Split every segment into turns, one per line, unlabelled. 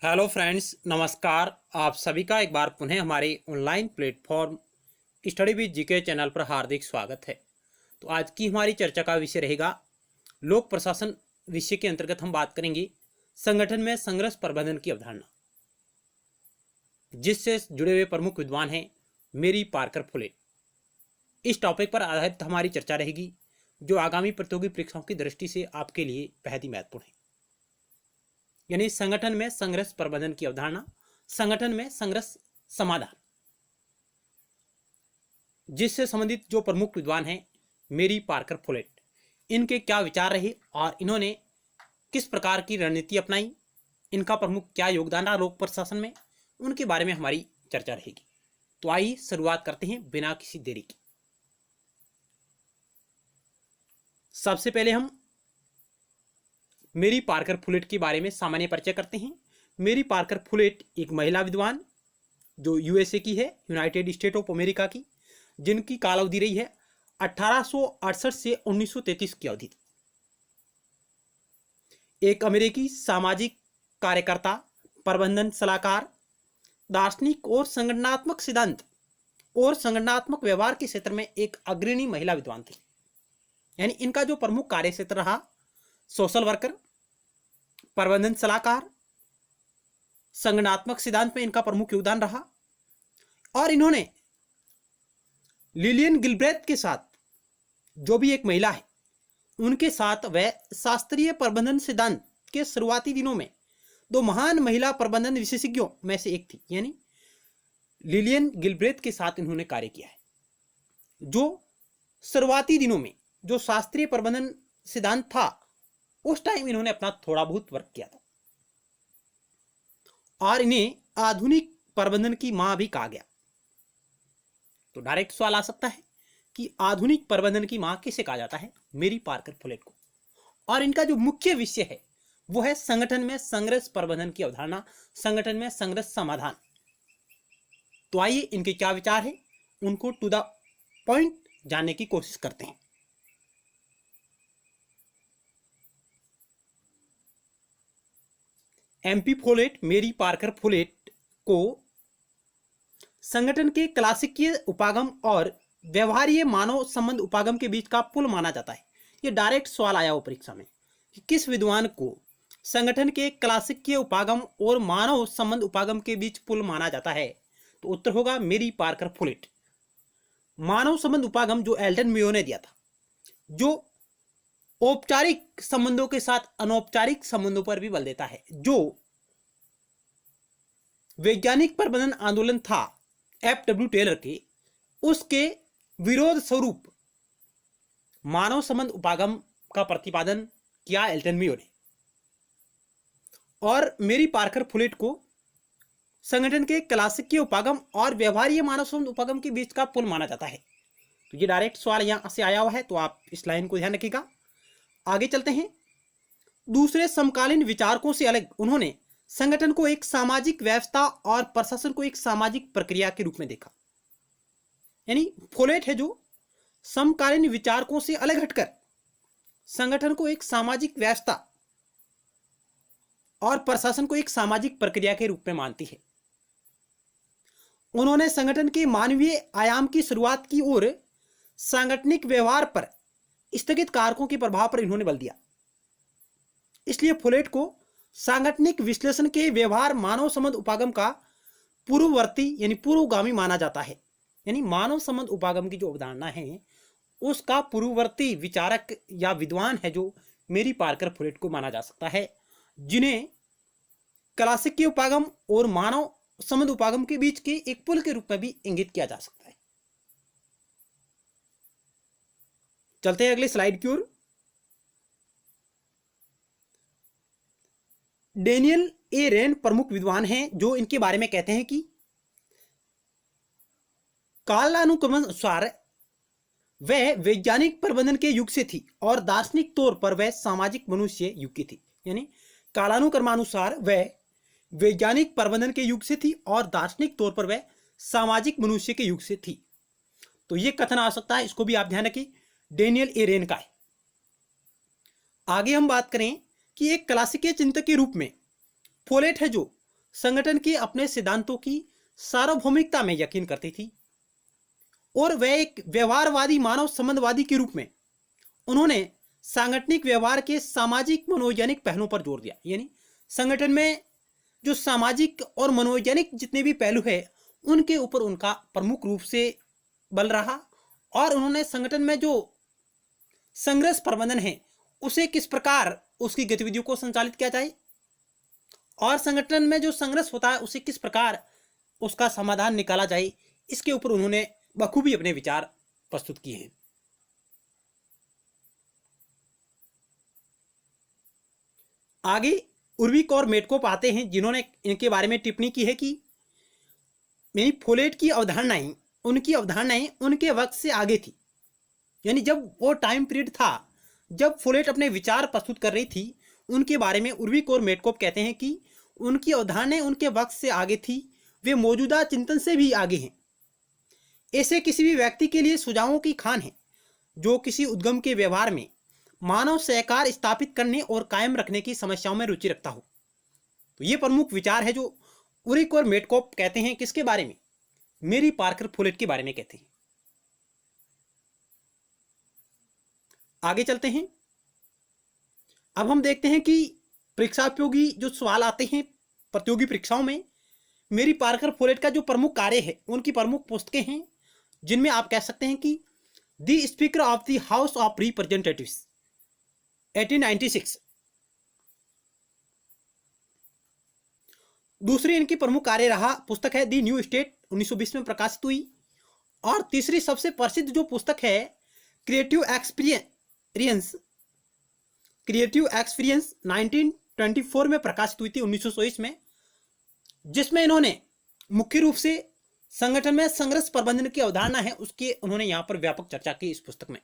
Hello friends, नमस्कार। आप सभी का एक बार पुनः हमारे online platform study with GK channel पर हार्दिक स्वागत है। तो आज की हमारी चर्चा का विषय रहेगा लोक प्रशासन। विषय के अंतर्गत हम बात करेंगे संगठन में संघर्ष प्रबंधन की अवधारणा, जिससे जुड़े हुए प्रमुख विद्वान हैं मेरी पार्कर फुले। इस टॉपिक पर आधारित हमारी चर्चा रहेगी, जो आगामी प्रतियोगी परीक्षाओं की दृष्टि से आपके लिए बेहद ही महत्वपूर्ण है। यानी संगठन में संघर्ष प्रबंधन की अवधारणा, संगठन में संघर्ष समाधान, जिससे संबंधित जो प्रमुख विद्वान हैं मेरी पार्कर फुलेट, इनके क्या विचार रहे और इन्होंने किस प्रकार की रणनीति अपनाई, इनका प्रमुख क्या योगदान रहा लोक प्रशासन में, उनके बारे में हमारी चर्चा रहेगी। तो आइए शुरुआत करते हैं बिना किसी देरी की। सबसे पहले हम मेरी पार्कर फुलेट के बारे में सामान्य परिचय करते हैं। मेरी पार्कर फुलेट एक महिला विद्वान जो यूएसए की है, यूनाइटेड स्टेट ऑफ अमेरिका की, जिनकी काल अवधि रही है 1868 से 1933 की अवधि। एक अमेरिकी सामाजिक कार्यकर्ता, प्रबंधन सलाहकार, दार्शनिक और संगठनात्मक सिद्धांत और संगठनात्मक व्यवहार के क्षेत्र में एक अग्रणी महिला विद्वान थी। यानी इनका जो प्रमुख कार्य क्षेत्र रहा, सोशल वर्कर, प्रबंधन सलाहकार, संगठनात्मक सिद्धांत में इनका प्रमुख योगदान रहा। और इन्होंने लिलियन गिलब्रेथ के साथ, जो भी एक महिला है, उनके साथ वह शास्त्रीय प्रबंधन सिद्धांत के शुरुआती दिनों में दो महान महिला प्रबंधन विशेषज्ञों में से एक थी। यानी लिलियन गिलब्रेथ के साथ इन्होंने कार्य किया है, जो शुरुआती दिनों में जो शास्त्रीय प्रबंधन सिद्धांत था, उस टाइम इन्होंने अपना थोड़ा बहुत वर्क किया था। और इन्हें आधुनिक प्रबंधन की मां भी कहा गया। तो डायरेक्ट सवाल आ सकता है कि आधुनिक प्रबंधन की मां किसे कहा जाता है? मेरी पार्कर फुलेट को। और इनका जो मुख्य विषय है वो है संगठन में संघर्ष प्रबंधन की अवधारणा, संगठन में संघर्ष समाधान। तो आइए इनके क्या विचार है, उनको टू द पॉइंट जानने की कोशिश करते हैं। एमपी फुलेट, मेरी पार्कर फुलेट को संगठन के क्लासिकीय उपागम और व्यवहारीय मानव संबंध उपागम के बीच का पुल माना जाता है। ये डायरेक्ट सवाल आया हो परीक्षा में कि किस विद्वान को संगठन के क्लासिकीय उपागम और मानव संबंध उपागम के बीच पुल माना जाता है? तो उत्तर होगा मेरी पार्कर फुलेट। मानव संबंध उपागम जो एल्टन मेयो ने दिया था, जो औपचारिक संबंधों के साथ अनौपचारिक संबंधों पर भी बल देता है। जो वैज्ञानिक प्रबंधन आंदोलन था एफडब्ल्यू टेलर के, उसके विरोध स्वरूप मानव संबंध उपागम का प्रतिपादन किया एल्टन मेयो ने। और मेरी पार्कर फुलेट को संगठन के क्लासिकीय उपागम और व्यवहारीय मानव संबंध उपागम के बीच का पुल माना जाता है। तो ये डायरेक्ट सवाल यहां से आया हुआ है, तो आप इस लाइन को ध्यान रखिएगा। आगे चलते हैं। दूसरे समकालीन विचारकों से अलग उन्होंने संगठन को एक सामाजिक व्यवस्था और प्रशासन को एक सामाजिक प्रक्रिया के रूप में देखा। यानी फुलेट है जो समकालीन विचारकों से अलग हटकर संगठन को एक सामाजिक व्यवस्था और प्रशासन को एक सामाजिक प्रक्रिया के रूप में मानती है। उन्होंने संगठन के मानवीय आयाम की शुरुआत की और सांगठनिक व्यवहार पर स्थगित कारकों के प्रभाव पर इन्होंने बल दिया। इसलिए फुलेट को सांगठनिक विश्लेषण के व्यवहार मानव संबंध उपागम का पूर्ववर्ती यानी पूर्वगामी माना जाता है। यानी मानव संबंध उपागम की जो अवधारणा है उसका पूर्ववर्ती विचारक या विद्वान है जो मेरी पार्कर फुलेट को माना जा सकता है, जिन्हें क्लासिकीय उपागम और मानव संबंध उपागम के बीच के एक पुल के रूप में भी इंगित किया जा सकता है। चलते हैं अगले स्लाइड की ओर। डेनियल ए रेन प्रमुख विद्वान हैं जो इनके बारे में कहते हैं कि कालानुक्रम अनुसार वह वैज्ञानिक प्रबंधन के युग से थी और दार्शनिक तौर पर वह सामाजिक मनुष्य युग की थी। यानी कालानुक्रमानुसार वह वैज्ञानिक प्रबंधन के युग से थी और दार्शनिक तौर पर वह सामाजिक मनुष्य के युग से थी। तो यह कथन आ सकता है, इसको भी आप ध्यान रखिए, डेनियल ए रेन का है। आगे हम बात करें कि एक क्लासिकीय चिंतक के रूप में फोलेट है जो संगठन के अपने सिद्धांतों की सार्वभौमिकता में यकीन करती थी और वह एक व्यवहारवादी मानव संबंधवादी के रूप में उन्होंने सांगठनिक व्यवहार के सामाजिक मनोवैज्ञानिक पहलुओं पर जोर दिया। यानी संगठन में जो सामाजिक और मनोवैज्ञानिक जितने भी पहलू है उनके ऊपर उनका प्रमुख रूप से बल रहा और उन्होंने संगठन में जो संघर्ष प्रबंधन है उसे किस प्रकार उसकी गतिविधियों को संचालित किया जाए और संगठन में जो संघर्ष होता है उसे किस प्रकार उसका समाधान निकाला जाए, इसके ऊपर उन्होंने बखूबी अपने विचार प्रस्तुत किए हैं। आगे उर्विक और मेटकोप आते हैं जिन्होंने इनके बारे में टिप्पणी की है कि यानी फोलेट की अवधारणाएं उनके वक्त से आगे थी। यानी जब वो टाइम पीरियड था जब फोलेट अपने विचार प्रस्तुत कर रही थी उनके बारे में उर्विक और मेटकोप कहते हैं कि उनकी अवधारणाएं उनके वक्त से आगे थी, वे मौजूदा चिंतन से भी आगे हैं। ऐसे किसी भी व्यक्ति के लिए सुझावों की खान है जो किसी उद्गम के व्यवहार में मानव सहकार स्थापित करने और कायम रखने की समस्याओं में रुचि रखता हो। तो ये प्रमुख विचार है जो उर्विक और मेटकोप कहते हैं। किसके बारे में? मेरी पार्कर फोलेट के बारे में कहते हैं। आगे चलते हैं। अब हम देखते हैं कि परीक्षायोगी जो सवाल आते हैं प्रतियोगी परीक्षाओं में, मेरी पार्कर फोलेट का जो प्रमुख कार्य है उनकी प्रमुख पुस्तकें हैं जिनमें आप कह सकते हैं कि the speaker of the house of representatives 1896, दूसरी इनकी प्रमुख कार्य रहा पुस्तक है द न्यू स्टेट 1920 में प्रकाशित हुई और तीसरी सबसे प्रसिद्ध जो पुस्तक है क्रिएटिव एक्सपीरियंस 1924 में प्रकाशित हुई थी 1924 में, जिसमें इन्होंने मुख्य रूप से संगठन में संघर्ष प्रबंधन की अवधारणा है उसकी उन्होंने यहाँ पर व्यापक चर्चा की इस पुस्तक में।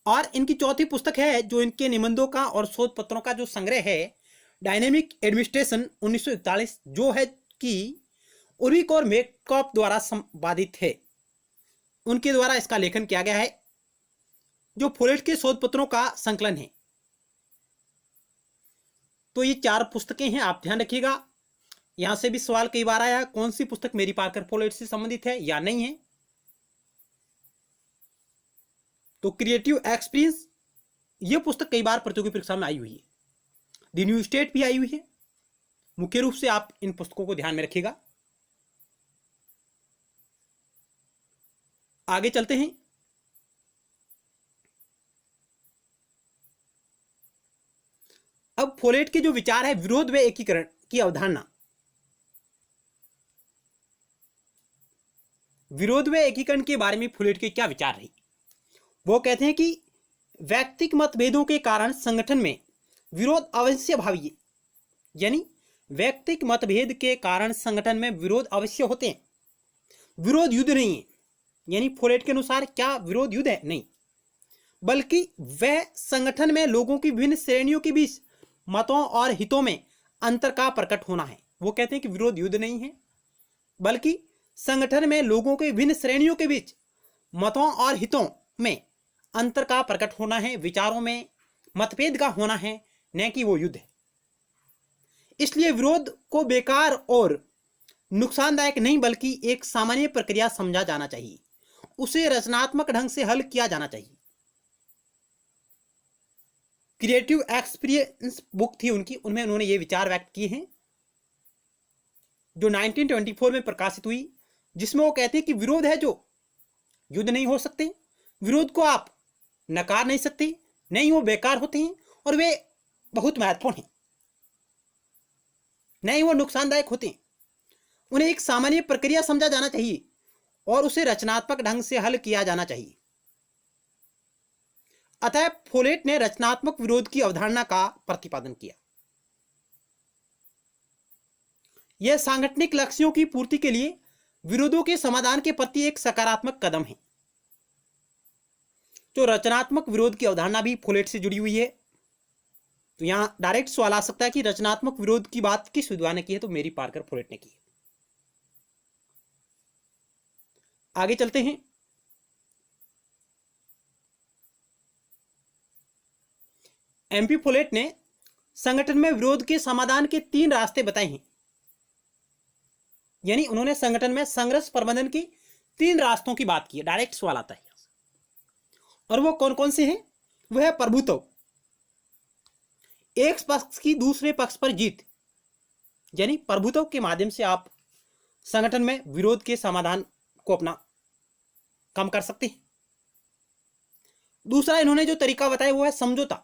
और इनकी चौथी पुस्तक है जो इनके निबंधों का और शोध पत्रों का जो संग्रह है डायनेमिक एडमिनिस्ट्रेशन 1941, जो है कि उर्विक और मेटकोप द्वारा संपादित है। उनके द्वारा इसका लेखन किया गया है जो फोलेट के शोध पत्रों का संकलन है। तो ये 4 पुस्तकें हैं, आप ध्यान रखिएगा। यहां से भी सवाल कई बार आया कौन सी पुस्तक मेरी पार्कर फोलेट से संबंधित है या नहीं है। तो क्रिएटिव एक्सपीरियंस ये पुस्तक कई बार प्रतियोगी परीक्षा में आई हुई है। द न्यू स्टेट भी आई हुई है। मुख्य रूप से आप इन पुस्तकों को ध्यान में रखिएगा। आगे चलते हैं। अब फोलेट के जो विचार है विरोध व एकीकरण की अवधारणा, विरोध व एकीकरण के बारे में फोलेट के क्या विचार रही? वो कहते हैं कि व्यक्तिगत मतभेदों के कारण संगठन में विरोध अवश्य भावी है। यानी व्यक्तिगत मतभेद के कारण संगठन में विरोध अवश्य होते हैं, विरोध युद्ध नहीं है। यानी फोलेट के अनुसार क्या विरोध युद्ध है? नहीं, बल्कि वह संगठन में लोगों की विभिन्न श्रेणियों के बीच मतों और हितों में अंतर का प्रकट होना है। वो कहते हैं कि विरोध युद्ध नहीं है बल्कि संगठन में लोगों के विभिन्न श्रेणियों के बीच मतों और हितों में अंतर का प्रकट होना है, विचारों में मतभेद का होना है, न कि वो युद्ध है। इसलिए विरोध को बेकार और नुकसानदायक नहीं बल्कि एक सामान्य प्रक्रिया समझा जाना चाहिए, उसे रचनात्मक ढंग से हल किया जाना चाहिए। क्रिएटिव एक्सपीरियंस बुक थी उनकी, उनमें उन्होंने ये विचार व्यक्त किए हैं जो 1924 में प्रकाशित हुई, जिसमें वो कहते हैं कि विरोध है जो युद्ध नहीं हो सकते, विरोध को आप नकार नहीं सकते, नहीं वो बेकार होते हैं और वे बहुत महत्वपूर्ण हैं, नहीं वो नुकसानदायक होते हैं। उन्हें एक सामान्य प्रक्रिया समझा जाना चाहिए और उसे रचनात्मक ढंग से हल किया जाना चाहिए। अतः फोलेट ने रचनात्मक विरोध की अवधारणा का प्रतिपादन किया। यह सांगठनिक लक्ष्यों की पूर्ति के लिए विरोधों के समाधान के प्रति एक सकारात्मक कदम है। तो रचनात्मक विरोध की अवधारणा भी फोलेट से जुड़ी हुई है। तो यहां डायरेक्ट सवाल आ सकता है कि रचनात्मक विरोध की बात किस विद्वान ने की है? तो मेरी पार्कर फोलेट ने की है। आगे चलते हैं। एमपी फोलेट ने संगठन में विरोध के समाधान के 3 रास्ते बताए हैं। यानी उन्होंने संगठन में संघर्ष प्रबंधन की 3 रास्तों की बात की है। डायरेक्ट सवाल आता है और वो कौन कौन से हैं? वह है प्रभुत्व, एक पक्ष की दूसरे पक्ष पर जीत, यानी प्रभुत्व के माध्यम से आप संगठन में विरोध के समाधान को अपना कम कर सकते हैं। दूसरा इन्होंने जो तरीका बताया वो है समझौता,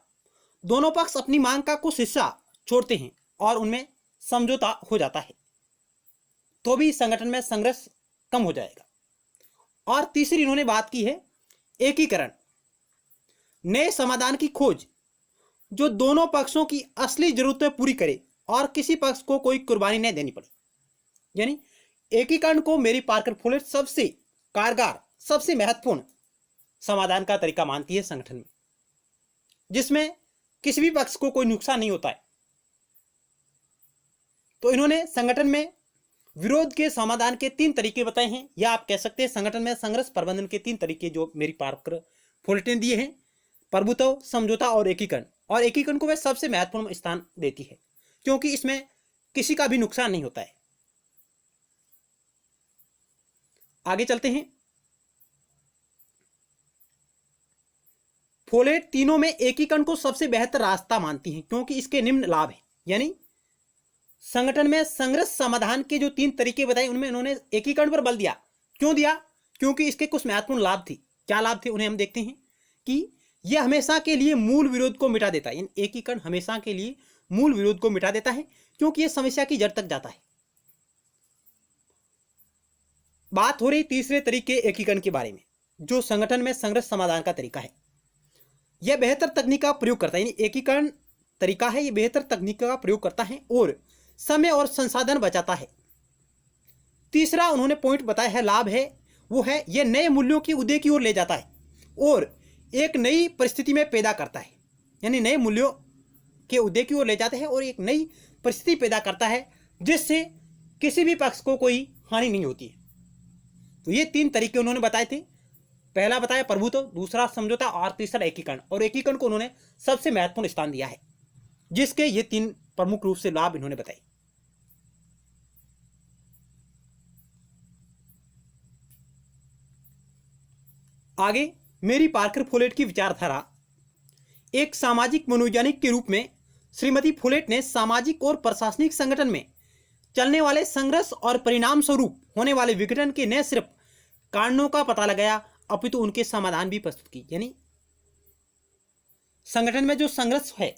दोनों पक्ष अपनी मांग का कुछ हिस्सा छोड़ते हैं और उनमें समझौता हो जाता है तो भी संगठन में संघर्ष कम हो जाएगा। और तीसरी इन्होंने बात की है एकीकरण, नए समाधान की खोज जो दोनों पक्षों की असली जरूरतें पूरी करे और किसी पक्ष को कोई कुर्बानी नहीं देनी पड़े। यानी एकीकरण को मेरी पार्कर फोलेट सबसे कारगर, सबसे महत्वपूर्ण समाधान का तरीका मानती है संगठन में, जिसमें किसी भी पक्ष को कोई नुकसान नहीं होता है। तो इन्होंने संगठन में विरोध के समाधान के 3 तरीके बताए हैं, या आप कह सकते हैं संगठन में संघर्ष प्रबंधन के 3 तरीके जो मेरी पार्कर फोलेट ने दिए हैं, प्रभुत्व, समझौता और एकीकरण। और एकीकरण को वह सबसे महत्वपूर्ण स्थान देती है क्योंकि इसमें किसी का भी नुकसान नहीं होता है। आगे चलते हैं। फोलेट तीनों में एकीकरण को सबसे बेहतर रास्ता मानती हैं क्योंकि इसके निम्न लाभ हैं। यानी संगठन में संघर्ष समाधान के जो 3 तरीके बताए उनमें उन्होंने एकीकरण पर बल दिया। क्यों दिया? क्योंकि इसके कुछ महत्वपूर्ण लाभ थे। क्या लाभ थे उन्हें हम देखते हैं कि यह हमेशा के लिए मूल विरोध को मिटा देता है। यानी एकीकरण हमेशा के लिए मूल विरोध को मिटा देता है क्योंकि यह समस्या की जड़ तक जाता है। बात हो रही तीसरे तरीके एकीकरण के बारे में, जो संगठन में संघर्ष समाधान का तरीका है। यह बेहतर तकनीक का प्रयोग करता है, यानी एकीकरण तरीका है, यह बेहतर तकनीक का प्रयोग करता है और समय और संसाधन बचाता है। तीसरा उन्होंने पॉइंट बताया है, लाभ है, वो है यह नए मूल्यों की उदय की ओर ले जाता है और एक नई परिस्थिति में पैदा करता है। यानी नए मूल्यों के उदय की ओर ले जाते हैं और एक नई परिस्थिति पैदा करता है जिससे किसी भी पक्ष को कोई हानि नहीं होती है। तो ये 3 तरीके उन्होंने बताए थे। पहला बताया प्रभुत्व, दूसरा समझौता और तीसरा एकीकरण। और एकीकरण को उन्होंने सबसे महत्वपूर्ण स्थान दिया है, जिसके ये 3 प्रमुख रूप से लाभ इन्होंने बताए। आगे मेरी पार्कर फोलेट की विचारधारा। एक सामाजिक मनोवैज्ञानिक के रूप में श्रीमती फोलेट ने सामाजिक और प्रशासनिक संगठन में चलने वाले संघर्ष और परिणाम स्वरूप होने वाले विघटन के न सिर्फ कारणों का पता लगाया अपितु उनके समाधान भी प्रस्तुत की। यानी संगठन में जो संघर्ष है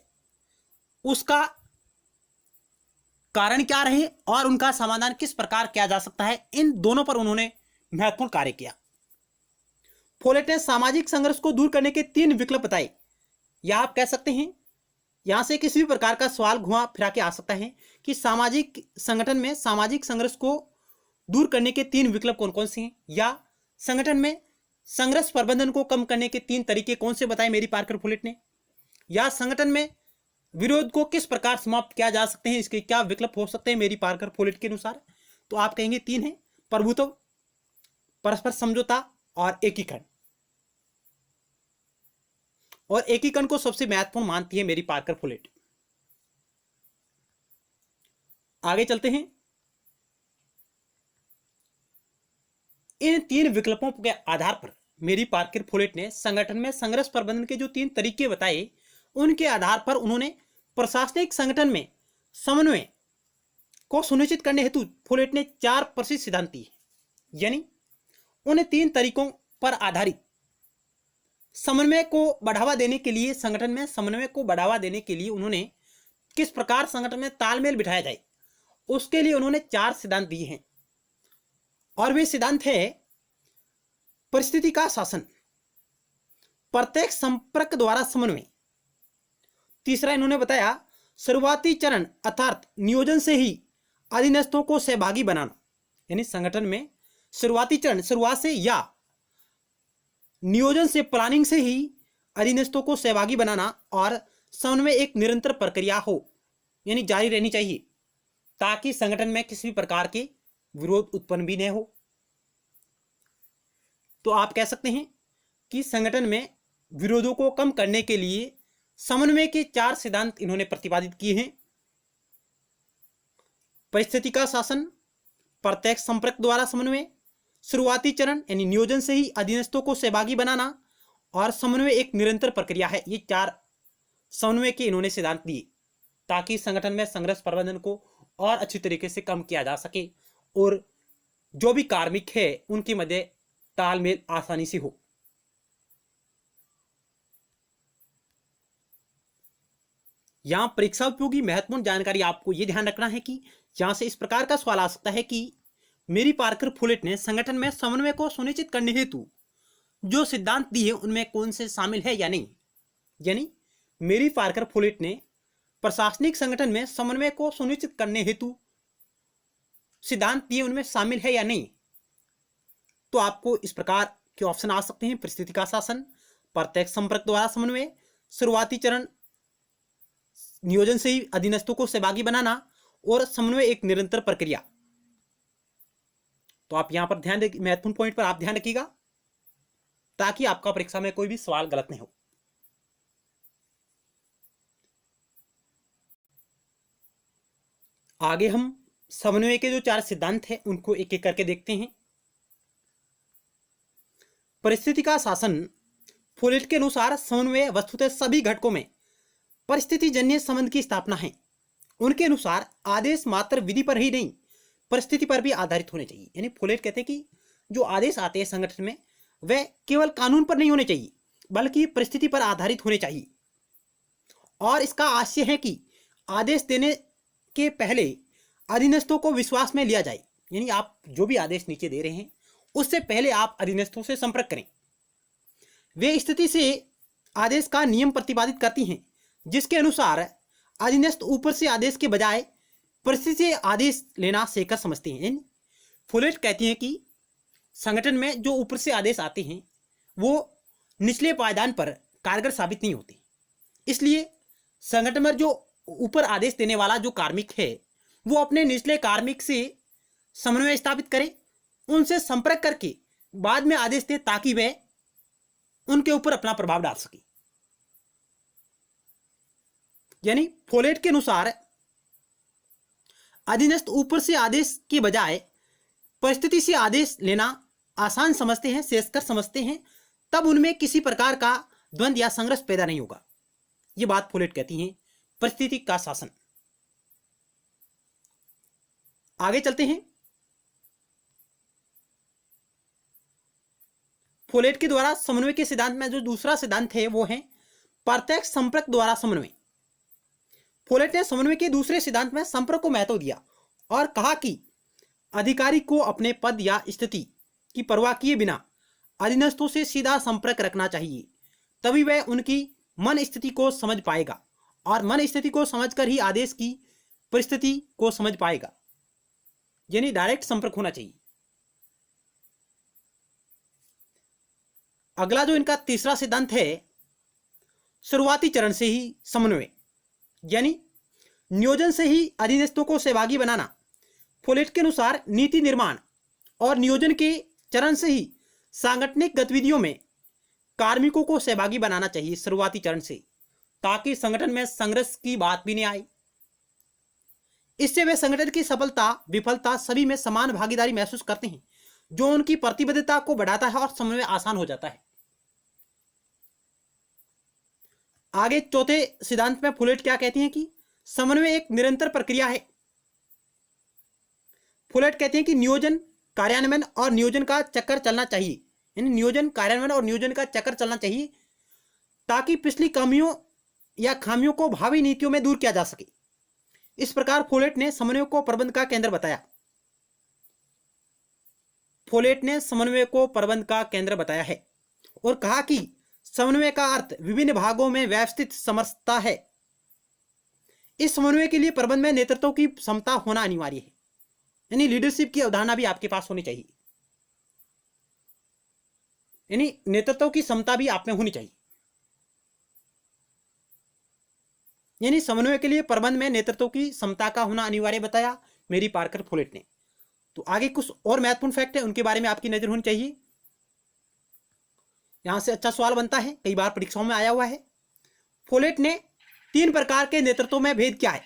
उसका कारण क्या रहे और उनका समाधान किस प्रकार किया जा सकता है, इन दोनों पर उन्होंने महत्वपूर्ण कार्य किया। फोलेट ने सामाजिक संघर्ष को दूर करने के 3 विकल्प बताए, या आप कह सकते हैं यहां से किसी भी प्रकार का सवाल घुमा फिरा के आ सकता है कि सामाजिक संगठन में सामाजिक संघर्ष को दूर करने के 3 विकल्प कौन कौन से हैं, या संगठन में संघर्ष प्रबंधन को कम करने के 3 तरीके कौन से बताए मेरी पार्कर फोलेट ने, या संगठन में विरोध को किस प्रकार समाप्त किया जा सकते हैं, इसके क्या विकल्प हो सकते हैं मेरी पार्कर फोलेट के अनुसार। तो आप कहेंगे 3 हैं, प्रभुत्व, परस्पर समझौता और एकीकरण। और एकीकरण को सबसे महत्वपूर्ण मानती है मेरी पार्कर फोलेट। आगे चलते हैं। इन 3 विकल्पों के आधार पर मेरी पार्कर फोलेट ने संगठन में संघर्ष प्रबंधन के जो 3 तरीके बताए उनके आधार पर उन्होंने प्रशासनिक संगठन में समन्वय को सुनिश्चित करने हेतु फोलेट ने 4 प्रसिद्ध सिद्धांत दिए। यानी उन 3 तरीकों पर आधारित समन्वय को बढ़ावा देने के लिए, संगठन में समन्वय को बढ़ावा देने के लिए उन्होंने किस प्रकार संगठन में तालमेल बिठाया जाए उसके लिए उन्होंने 4 सिद्धांत दिए हैं। और वे सिद्धांत है परिस्थिति का शासन, प्रत्यक्ष संपर्क द्वारा समन्वय, तीसरा इन्होंने बताया शुरुआती चरण अर्थात नियोजन से ही अधीनस्थों को सहभागी बनाना। यानी संगठन में शुरुआती चरण शुरुआत से या नियोजन से, प्लानिंग से ही अधीनस्थों को सहभागी बनाना और समन्वय एक निरंतर प्रक्रिया हो, यानी जारी रहनी चाहिए ताकि संगठन में किसी भी प्रकार के विरोध उत्पन्न भी न हो। तो आप कह सकते हैं कि संगठन में विरोधों को कम करने के लिए समन्वय के 4 सिद्धांत इन्होंने प्रतिपादित किए हैं। परिस्थिति का शासन, प्रत्यक्ष संपर्क द्वारा समन्वय, शुरुआती चरण यानी नियोजन से ही अधीनस्थों को सहभागी बनाना, और समन्वय एक निरंतर प्रक्रिया है। ये 4 समन्वय के इन्होंने सिद्धांत दिए ताकि संगठन में संघर्ष प्रबंधन को और अच्छी तरीके से कम किया जा सके और जो भी कार्मिक है उनके मध्य तालमेल आसानी से हो। यहां परीक्षा उपयोगी महत्वपूर्ण जानकारी आपको यह ध्यान रखना है कि यहां से इस प्रकार का सवाल आ सकता है कि मेरी पार्कर फुलेट ने संगठन में समन्वय को सुनिश्चित करने हेतु जो सिद्धांत दिए उनमें कौन से शामिल है या नहीं। यानी मेरी पार्कर फुलेट ने प्रशासनिक संगठन में समन्वय को सुनिश्चित करने हेतु सिद्धांत दिए उनमें शामिल है या नहीं। तो आपको इस प्रकार के ऑप्शन आ सकते हैं: परिस्थिति का शासन, प्रत्यक्ष संपर्क द्वारा समन्वय, शुरुआती चरण नियोजन से ही अधीनस्थों को सहभागी बनाना, और समन्वय एक निरंतर प्रक्रिया। तो आप यहां पर महत्वपूर्ण पॉइंट पर आप ध्यान रखिएगा ताकि आपका परीक्षा में कोई भी सवाल गलत नहीं हो। आगे हम समन्वय के जो 4 सिद्धांत हैं उनको एक एक करके देखते हैं। परिस्थिति का शासन फुलेट के अनुसार समन्वय वस्तुतः सभी घटकों में परिस्थितिजन्य संबंध की स्थापना है। उनके अनुसार आदेश मात्र विधि पर ही नहीं परिस्थिति पर भी आधारित होने चाहिए। यानी फुलेट कहते हैं कि जो आदेश आते हैं संगठन में वह केवल कानून पर नहीं होने चाहिए बल्कि परिस्थिति पर आधारित होने चाहिए। और इसका आशय है कि आदेश देने के पहले अधीनस्थों को विश्वास में लिया जाए। यानी आप जो भी आदेश नीचे दे रहे हैं उससे पहले आप अधीनस्थों से संपर्क करें। वे स्थिति से आदेश का नियम प्रतिपादित करती हैं जिसके अनुसार अधीनस्थ ऊपर से आदेश के बजाय परिस्थिति से आदेश लेना सेकर समझते हैं। फुलेट कहती हैं कि संगठन में जो ऊपर से आदेश आते हैं वो निचले पायदान पर कारगर साबित नहीं होते। इसलिए संगठन में जो ऊपर आदेश देने वाला जो कार्मिक है वो अपने निचले कार्मिक से समन्वय स्थापित करे, उनसे संपर्क करके बाद में आदेश दे ताकि वह उनके ऊपर अपना प्रभाव डाल सके। यानी फुलेट के अनुसार अधीनस्थ ऊपर से आदेश के बजाय परिस्थिति से आदेश लेना आसान समझते हैं, शेषकर समझते हैं, तब उनमें किसी प्रकार का द्वंद्व या संघर्ष पैदा नहीं होगा। ये बात फुलेट कहती हैं परिस्थिति का शासन। आगे चलते हैं। फुलेट के द्वारा समन्वय के सिद्धांत में जो दूसरा सिद्धांत है वो है प्रत्यक्ष संपर्क द्वारा समन्वय। फुलेट ने समन्वय के दूसरे सिद्धांत में संपर्क को महत्व दिया और कहा कि अधिकारी को अपने पद या स्थिति की परवाह किए बिना अधीनस्थों से सीधा संपर्क रखना चाहिए, तभी वह उनकी मन स्थिति को समझ पाएगा और मन स्थिति को समझकर ही आदेश की परिस्थिति को समझ पाएगा। यानी डायरेक्ट संपर्क होना चाहिए। अगला जो इनका तीसरा सिद्धांत है शुरुआती चरण से ही समन्वय, यानी नियोजन से ही अधीनस्थों को सहभागी बनाना। फुलेट के अनुसार नीति निर्माण और नियोजन के चरण से ही सांगठनिक गतिविधियों में कार्मिकों को सहभागी बनाना चाहिए शुरुआती चरण से, ताकि संगठन में संघर्ष की बात भी नहीं आए। इससे वे संगठन की सफलता विफलता सभी में समान भागीदारी महसूस करते हैं, जो उनकी प्रतिबद्धता को बढ़ाता है और समन्वय आसान हो जाता है। आगे चौथे सिद्धांत में फुलेट क्या कहती हैं कि समन्वय एक निरंतर प्रक्रिया है। फुलेट कहते हैं कि नियोजन कार्यान्वयन और नियोजन का चक्कर चलना चाहिए। यानी नियोजन कार्यान्वयन और नियोजन का चक्कर चलना चाहिए ताकि पिछली कमियों या खामियों को भावी नीतियों में दूर किया जा सके। इस प्रकार फुलेट ने समन्वय को प्रबंध का केंद्र बताया। फुलेट ने समन्वय को प्रबंध का केंद्र बताया है और कहा कि समन्वय का अर्थ विभिन्न भागों में व्यवस्थित समरसता है। इस समन्वय के लिए प्रबंध में नेतृत्व की क्षमता होना अनिवार्य है। यानी लीडरशिप की अवधारणा भी आपके पास होनी चाहिए, यानी नेतृत्व की क्षमता भी आप में होनी चाहिए। यानी समन्वय के लिए प्रबंध में नेतृत्व की क्षमता का होना अनिवार्य बताया मेरी पार्कर फुलेट ने। तो आगे कुछ और महत्वपूर्ण फैक्ट है उनके बारे में आपकी नजर होनी चाहिए। यहां से अच्छा सवाल बनता है, कई बार परीक्षाओं में आया हुआ है। फुलेट ने 3 प्रकार के नेतृत्व में भेद किया है।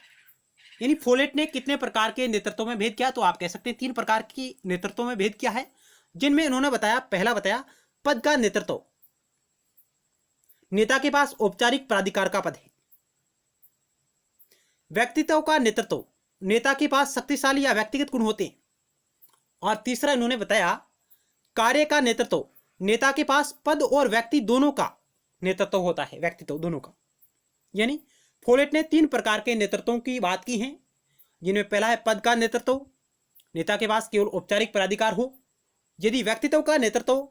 यानी फोलेट ने कितने प्रकार के नेतृत्व में भेद किया, तो आप कह सकते हैं 3 प्रकार की नेतृत्व में भेद किया है, जिनमें उन्होंने बताया, पहला बताया पद का नेतृत्व, नेता के पास औपचारिक प्राधिकार का पद है। व्यक्तित्व का नेतृत्व, नेता के पास शक्तिशाली या व्यक्तिगत गुण होते हैं। और तीसरा इन्होंने बताया कार्य का नेतृत्व, नेता के पास पद और व्यक्ति दोनों का नेतृत्व होता है, व्यक्तित्व दोनों का। यानी फोलेट ने 3 प्रकार के नेतृत्वों की बात की है, जिनमें पहला है पद का नेतृत्व, नेता के पास केवल औपचारिक प्राधिकार हो। यदि व्यक्तित्व का नेतृत्व,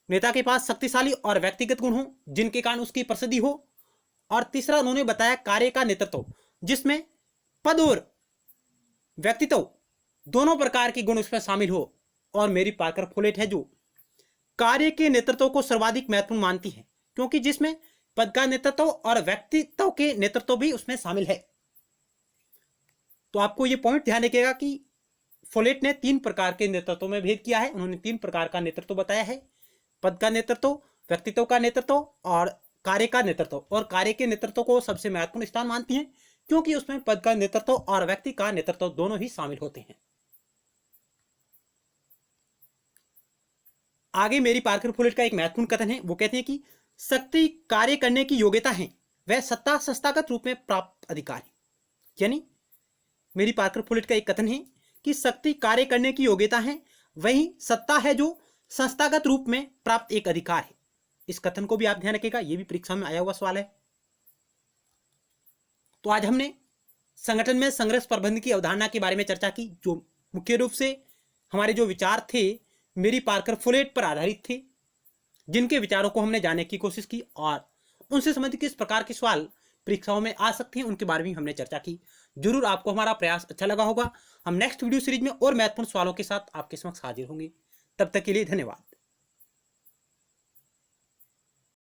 नेता के पास शक्तिशाली और व्यक्तिगत गुण हो जिनके कारण उसकी प्रसिद्धि हो। और तीसरा उन्होंने बताया कार्य का नेतृत्व, जिसमें पद और व्यक्तित्व दोनों प्रकार के गुण उसमें शामिल हो। और मेरी पार्कर फोलेट है जो कार्य के नेतृत्व को सर्वाधिक महत्वपूर्ण मानती है, क्योंकि जिसमें पद का नेतृत्व और व्यक्तित्व के नेतृत्व भी उसमें शामिल है। तो आपको यह पॉइंट ध्यान रखिएगा कि फोलेट ने 3 प्रकार के नेतृत्व में भेद किया है। उन्होंने 3 प्रकार का नेतृत्व बताया है, पद का नेतृत्व, व्यक्तित्व का नेतृत्व और कार्य का नेतृत्व। और कार्य के नेतृत्व को सबसे महत्वपूर्ण स्थान मानती हैं, क्योंकि उसमें पद का नेतृत्व और व्यक्ति का नेतृत्व दोनों ही शामिल होते हैं। आगे मेरी पार्कर फोलेट का एक महत्वपूर्ण कथन है, वो कहते हैं कि शक्ति कार्य करने की योग्यता है, वह सत्ता संस्थागत रूप में प्राप्त अधिकार है। यानी मेरी पार्कर फोलेट का एक कथन है कि शक्ति कार्य करने की योग्यता है, वही सत्ता है जो संस्थागत रूप में प्राप्त एक अधिकार है। इस कथन को भी आप ध्यान रखिएगा, यह भी परीक्षा में आया हुआ सवाल है। तो आज हमने संगठन में संघर्ष प्रबंधन की अवधारणा के बारे में चर्चा की, जो मुख्य रूप से हमारे जो विचार थे मेरी पार्कर फोलेट पर आधारित थे, जिनके विचारों को हमने जानने की कोशिश की और उनसे संबंधित किस प्रकार के सवाल परीक्षाओं में आ सकते हैं उनके बारे में हमने चर्चा की। जरूर आपको हमारा प्रयास अच्छा लगा होगा। हम नेक्स्ट वीडियो सीरीज में और महत्वपूर्ण सवालों के साथ आपके समक्ष हाजिर होंगे। तब तक के लिए धन्यवाद।